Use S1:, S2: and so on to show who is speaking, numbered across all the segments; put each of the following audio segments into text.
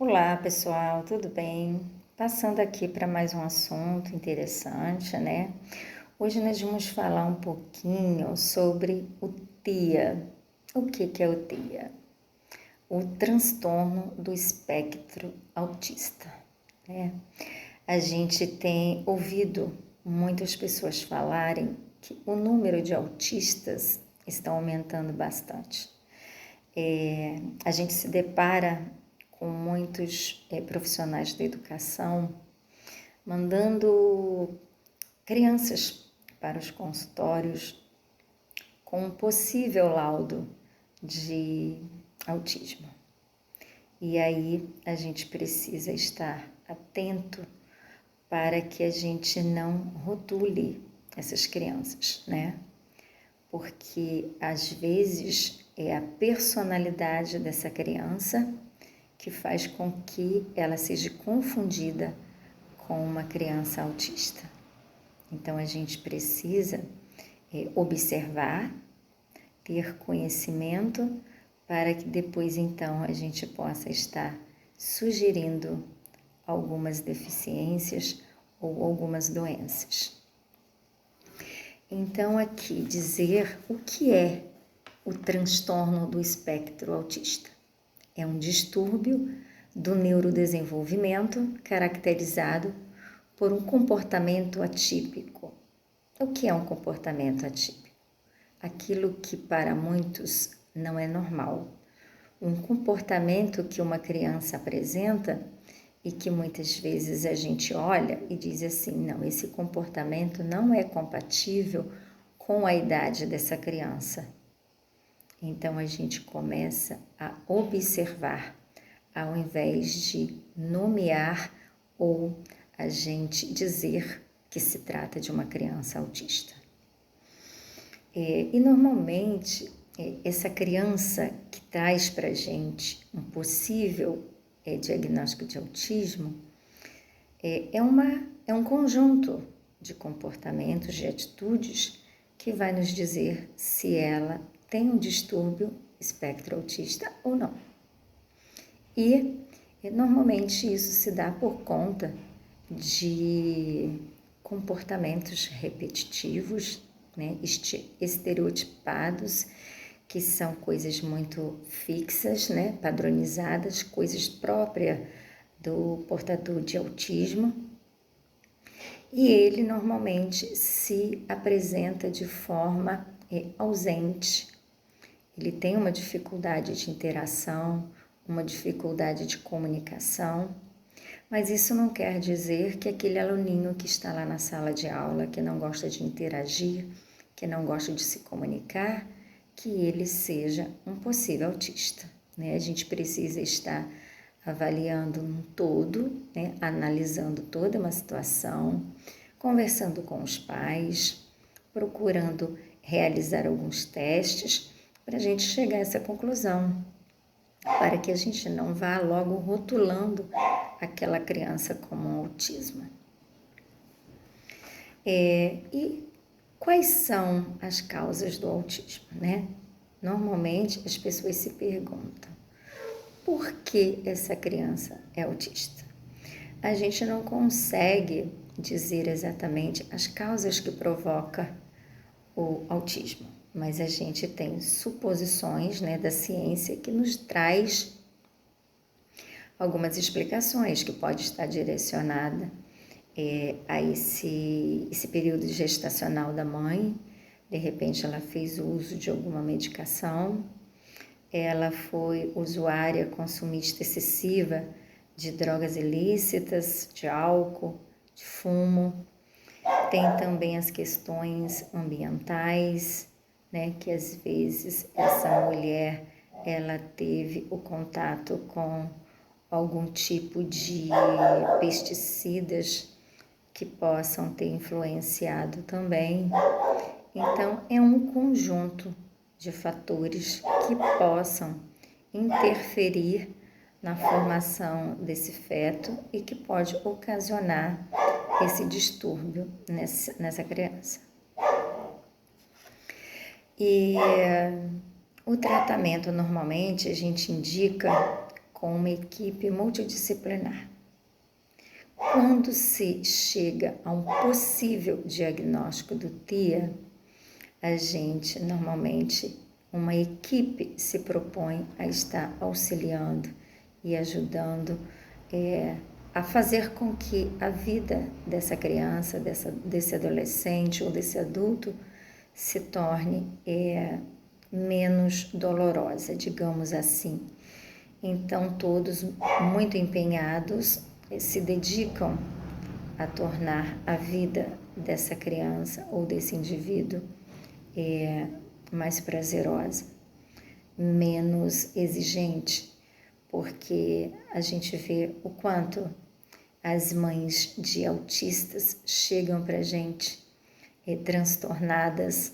S1: Olá pessoal, tudo bem? Passando aqui para mais um assunto interessante, né? Hoje nós vamos falar um pouquinho sobre o TIA. O que é o TIA? O transtorno do espectro autista, né? A gente tem ouvido muitas pessoas falarem que o número de autistas está aumentando bastante. A gente se depara com muitos profissionais da educação mandando crianças para os consultórios com um possível laudo de autismo. E aí a gente precisa estar atento para que a gente não rotule essas crianças, né? Porque às vezes é a personalidade dessa criança que faz com que ela seja confundida com uma criança autista. Então a gente precisa observar, ter conhecimento para que depois então a gente possa estar sugerindo algumas deficiências ou algumas doenças. Então aqui dizer o que é o transtorno do espectro autista. É um distúrbio do neurodesenvolvimento caracterizado por um comportamento atípico. O que é um comportamento atípico? Aquilo que para muitos não é normal. Um comportamento que uma criança apresenta e que muitas vezes a gente olha e diz assim, não, esse comportamento não é compatível com a idade dessa criança. Então a gente começa a observar, ao invés de nomear ou a gente dizer que se trata de uma criança autista. E normalmente essa criança que traz para a gente um possível diagnóstico de autismo é um conjunto de comportamentos, de atitudes que vai nos dizer se ela tem um distúrbio espectro autista ou não. E normalmente isso se dá por conta de comportamentos repetitivos, né, estereotipados, que são coisas muito fixas, né, padronizadas, coisas próprias do portador de autismo. E ele normalmente se apresenta de forma ausente. Ele tem uma dificuldade de interação, uma dificuldade de comunicação, mas isso não quer dizer que aquele aluninho que está lá na sala de aula, que não gosta de interagir, que não gosta de se comunicar, que ele seja um possível autista, né? A gente precisa estar avaliando um todo, né? Analisando toda uma situação, conversando com os pais, procurando realizar alguns testes, para a gente chegar a essa conclusão, para que a gente não vá logo rotulando aquela criança como um autismo. E quais são as causas do autismo, né? Normalmente as pessoas se perguntam, por que essa criança é autista? A gente não consegue dizer exatamente as causas que provocam o autismo, mas a gente tem suposições, né, da ciência que nos traz algumas explicações que pode estar direcionada a esse período gestacional da mãe. De repente ela fez uso de alguma medicação, ela foi usuária consumista excessiva de drogas ilícitas, de álcool, de fumo. Tem também as questões ambientais, né, que às vezes essa mulher ela teve o contato com algum tipo de pesticidas que possam ter influenciado também. Então é um conjunto de fatores que possam interferir na formação desse feto e que pode ocasionar esse distúrbio nessa criança. E o tratamento normalmente a gente indica com uma equipe multidisciplinar. Quando se chega a um possível diagnóstico do TIA, a gente, normalmente, uma equipe se propõe a estar auxiliando e ajudando a fazer com que a vida dessa criança, desse adolescente ou desse adulto se torne menos dolorosa, digamos assim. Então, todos muito empenhados se dedicam a tornar a vida dessa criança ou desse indivíduo mais prazerosa, menos exigente, porque a gente vê o quanto as mães de autistas chegam para a gente transtornadas,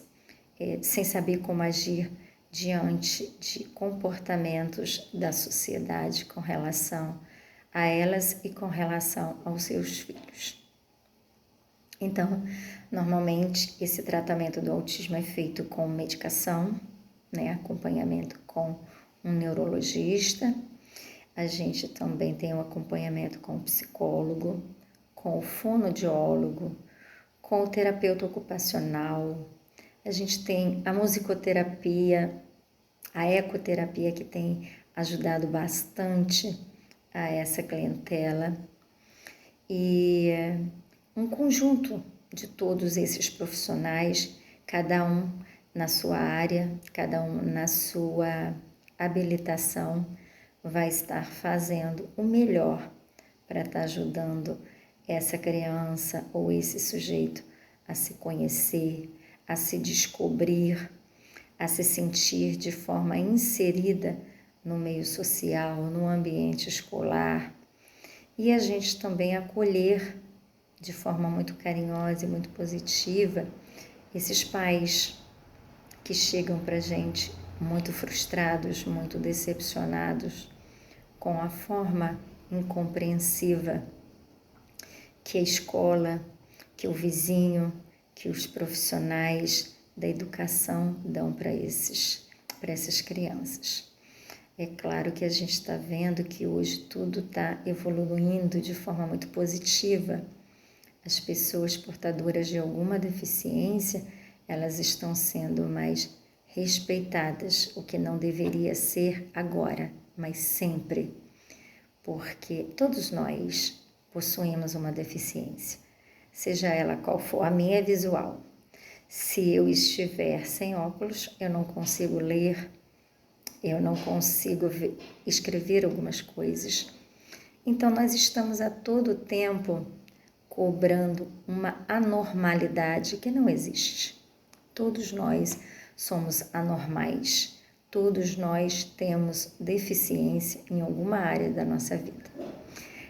S1: sem saber como agir diante de comportamentos da sociedade com relação a elas e com relação aos seus filhos. Então, normalmente, esse tratamento do autismo é feito com medicação, né, acompanhamento com um neurologista. A gente também tem um acompanhamento com o psicólogo, com o fonoaudiólogo, com o terapeuta ocupacional. A gente tem a musicoterapia, a ecoterapia, que tem ajudado bastante a essa clientela. E um conjunto de todos esses profissionais, cada um na sua área, cada um na sua habilitação, vai estar fazendo o melhor para estar ajudando essa criança ou esse sujeito a se conhecer, a se descobrir, a se sentir de forma inserida no meio social, no ambiente escolar, e a gente também acolher de forma muito carinhosa e muito positiva esses pais que chegam para a gente muito frustrados, muito decepcionados com a forma incompreensiva que a escola, que o vizinho, que os profissionais da educação dão para essas crianças. É claro que a gente está vendo que hoje tudo está evoluindo de forma muito positiva. As pessoas portadoras de alguma deficiência, elas estão sendo mais respeitadas, o que não deveria ser agora, mas sempre, porque todos nós possuímos uma deficiência, seja ela qual for. A minha é visual. Se eu estiver sem óculos, eu não consigo ler, eu não consigo escrever algumas coisas. Então, nós estamos a todo tempo cobrando uma anormalidade que não existe. Todos nós somos anormais, todos nós temos deficiência em alguma área da nossa vida.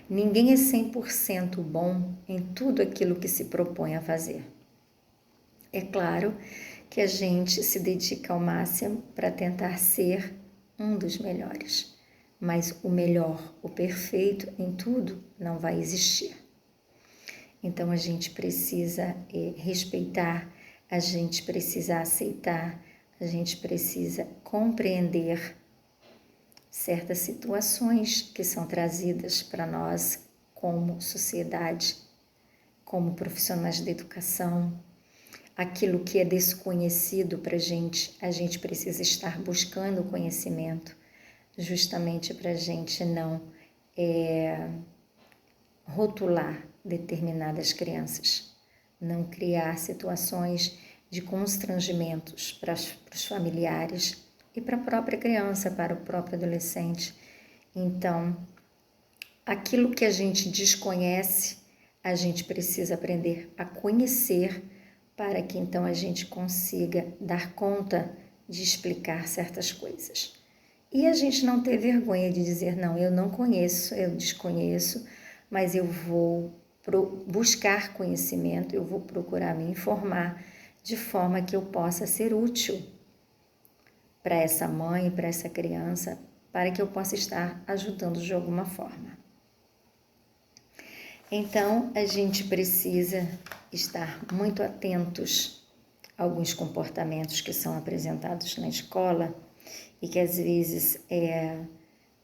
S1: Ninguém é 100% bom em tudo aquilo que se propõe a fazer. É claro que a gente se dedica ao máximo para tentar ser um dos melhores, mas o melhor, o perfeito em tudo não vai existir. Então a gente precisa respeitar, a gente precisa aceitar, a gente precisa compreender certas situações que são trazidas para nós como sociedade, como profissionais da educação. Aquilo que é desconhecido para a gente precisa estar buscando o conhecimento, justamente para a gente não rotular determinadas crianças, não criar situações de constrangimentos para os familiares e para a própria criança, para o próprio adolescente. Então, aquilo que a gente desconhece, a gente precisa aprender a conhecer, para que então a gente consiga dar conta de explicar certas coisas. E a gente não ter vergonha de dizer, não, eu não conheço, eu desconheço, mas eu vou buscar conhecimento, eu vou procurar me informar de forma que eu possa ser útil para essa mãe, para essa criança, para que eu possa estar ajudando de alguma forma. Então, a gente precisa estar muito atentos a alguns comportamentos que são apresentados na escola e que às vezes,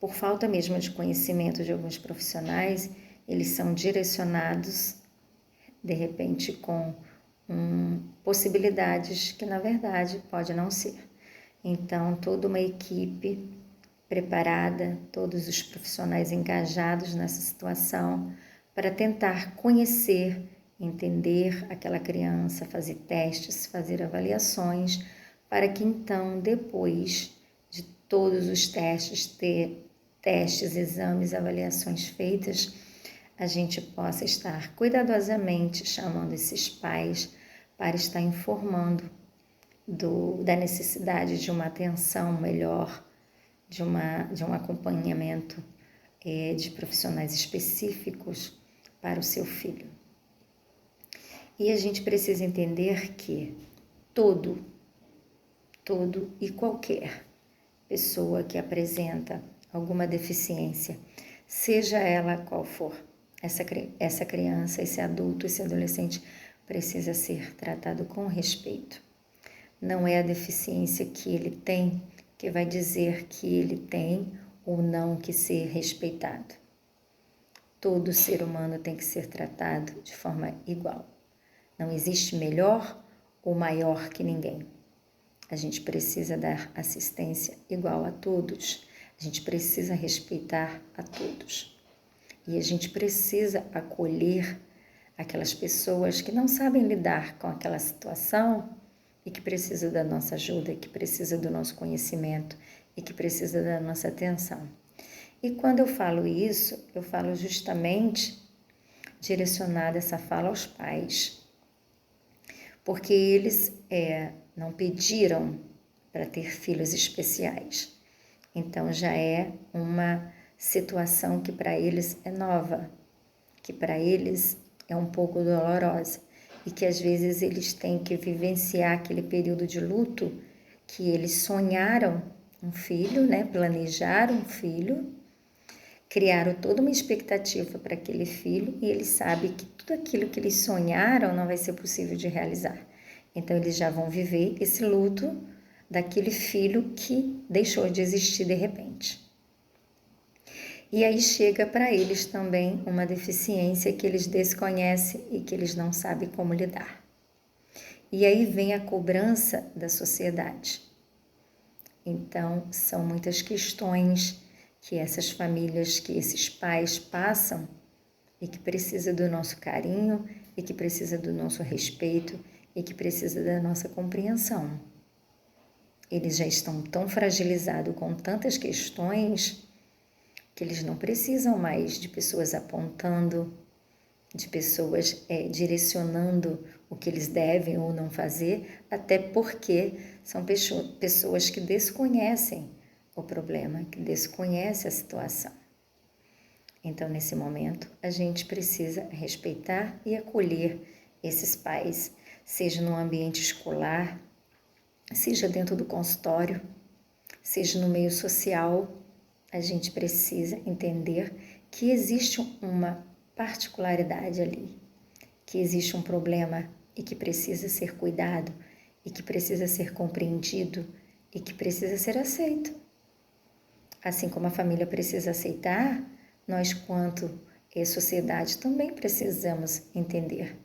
S1: por falta mesmo de conhecimento de alguns profissionais, eles são direcionados, de repente, com possibilidades que, na verdade, pode não ser. Então, toda uma equipe preparada, todos os profissionais engajados nessa situação, para tentar conhecer, entender aquela criança, fazer testes, fazer avaliações, para que então, depois de todos os testes, exames, avaliações feitas, a gente possa estar cuidadosamente chamando esses pais para estar informando da necessidade de uma atenção melhor, de um acompanhamento de profissionais específicos para o seu filho. E a gente precisa entender que todo e qualquer pessoa que apresenta alguma deficiência, seja ela qual for, essa criança, esse adulto, esse adolescente precisa ser tratado com respeito. Não é a deficiência que ele tem que vai dizer que ele tem ou não que ser respeitado. Todo ser humano tem que ser tratado de forma igual. Não existe melhor ou maior que ninguém. A gente precisa dar assistência igual a todos. A gente precisa respeitar a todos. E a gente precisa acolher aquelas pessoas que não sabem lidar com aquela situação e que precisam da nossa ajuda, que precisam do nosso conhecimento e que precisam da nossa atenção. E quando eu falo isso, eu falo justamente direcionada essa fala aos pais, porque eles não pediram para ter filhos especiais. Então já é uma situação que para eles é nova, que para eles é um pouco dolorosa e que às vezes eles têm que vivenciar aquele período de luto que eles sonharam um filho, né? Planejaram um filho, criaram toda uma expectativa para aquele filho e eles sabem que tudo aquilo que eles sonharam não vai ser possível de realizar. Então eles já vão viver esse luto daquele filho que deixou de existir de repente. E aí chega para eles também uma deficiência que eles desconhecem e que eles não sabem como lidar. E aí vem a cobrança da sociedade. Então, são muitas questões que essas famílias, que esses pais passam e que precisa do nosso carinho e que precisa do nosso respeito e que precisa da nossa compreensão. Eles já estão tão fragilizados com tantas questões que eles não precisam mais de pessoas apontando, de pessoas direcionando o que eles devem ou não fazer, até porque são pessoas que desconhecem o problema, que desconhecem a situação. Então, nesse momento, a gente precisa respeitar e acolher esses pais, seja no ambiente escolar, seja dentro do consultório, seja no meio social. A gente precisa entender que existe uma particularidade ali, que existe um problema e que precisa ser cuidado, e que precisa ser compreendido, e que precisa ser aceito. Assim como a família precisa aceitar, nós, quanto sociedade, também precisamos entender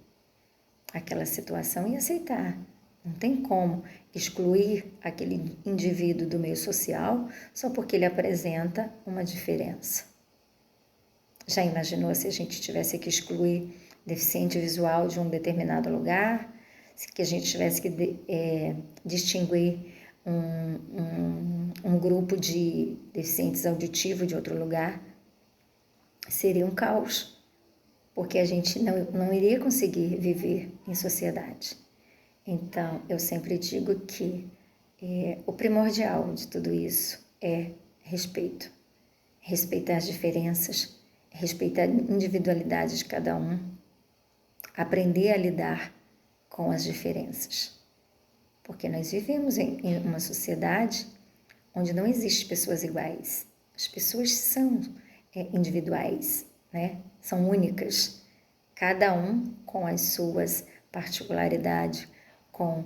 S1: aquela situação e aceitar. Não tem como excluir aquele indivíduo do meio social só porque ele apresenta uma diferença. Já imaginou se a gente tivesse que excluir deficiente visual de um determinado lugar? Que a gente tivesse que distinguir um grupo de deficientes auditivos de outro lugar? Seria um caos, porque a gente não iria conseguir viver em sociedade. Então, eu sempre digo que o primordial de tudo isso é respeito. Respeitar as diferenças, respeitar a individualidade de cada um, aprender a lidar com as diferenças. Porque nós vivemos em uma sociedade onde não existem pessoas iguais. As pessoas são individuais, né? São únicas, cada um com as suas particularidades, com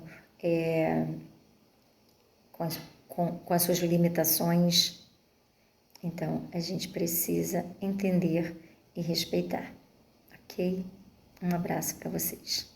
S1: as suas limitações. Então, a gente precisa entender e respeitar, ok? Um abraço para vocês.